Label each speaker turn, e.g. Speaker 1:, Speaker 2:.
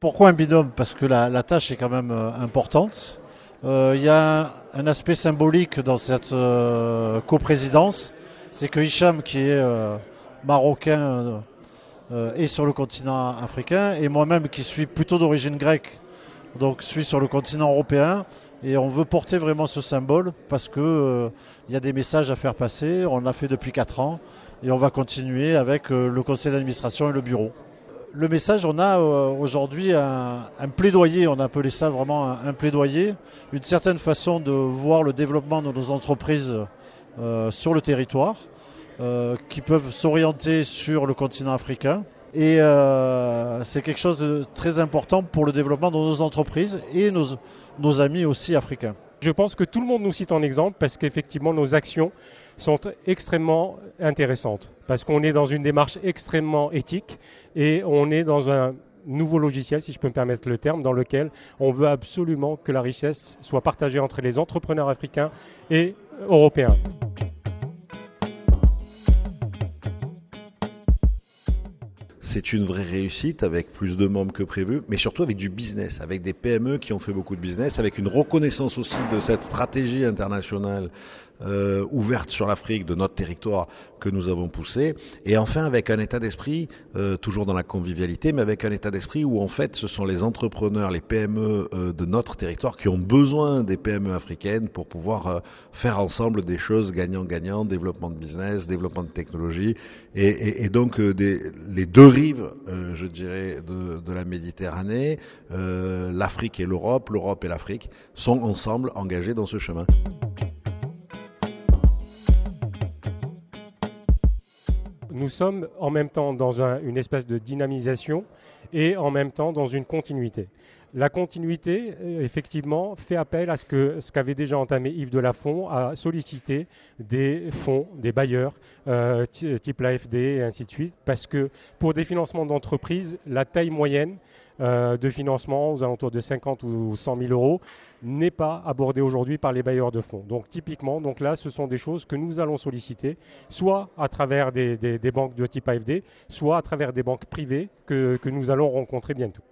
Speaker 1: Pourquoi un binôme? Parce que la tâche est quand même importante. Il y a un aspect symbolique dans cette coprésidence, c'est que Hicham, qui est marocain, est sur le continent africain, et moi-même, qui suis plutôt d'origine grecque, donc suis sur le continent européen. Et on veut porter vraiment ce symbole parce que il y a des messages à faire passer. On l'a fait depuis 4 ans et on va continuer avec le conseil d'administration et le bureau. Le message, on a aujourd'hui un plaidoyer, on a appelé ça vraiment un plaidoyer, une certaine façon de voir le développement de nos entreprises sur le territoire, qui peuvent s'orienter sur le continent africain. Et c'est quelque chose de très important pour le développement de nos entreprises et nos amis aussi africains.
Speaker 2: Je pense que tout le monde nous cite en exemple parce qu'effectivement nos actions sont extrêmement intéressantes, parce qu'on est dans une démarche extrêmement éthique et on est dans un nouveau logiciel, si je peux me permettre le terme, dans lequel on veut absolument que la richesse soit partagée entre les entrepreneurs africains et européens.
Speaker 3: C'est une vraie réussite avec plus de membres que prévu, mais surtout avec du business, avec des PME qui ont fait beaucoup de business, avec une reconnaissance aussi de cette stratégie internationale ouverte sur l'Afrique, de notre territoire que nous avons poussé, et enfin avec un état d'esprit, toujours dans la convivialité, mais avec un état d'esprit où en fait ce sont les entrepreneurs, les PME de notre territoire qui ont besoin des PME africaines pour pouvoir faire ensemble des choses gagnant-gagnant, développement de business, développement de technologie, et donc les deux rives, je dirais, de la Méditerranée, l'Afrique et l'Europe, l'Europe et l'Afrique, sont ensemble engagés dans ce chemin.
Speaker 2: Nous sommes en même temps dans une espèce de dynamisation et en même temps dans une continuité. La continuité, effectivement, fait appel à ce qu'avait déjà entamé Yves Delafont, à solliciter des fonds, des bailleurs, type l'AFD et ainsi de suite, parce que pour des financements d'entreprise, la taille moyenne de financement aux alentours de 50 ou 100 000 euros n'est pas abordée aujourd'hui par les bailleurs de fonds. Donc typiquement, donc là, ce sont des choses que nous allons solliciter, soit à travers des banques de type AFD, soit à travers des banques privées que nous allons rencontrer bientôt.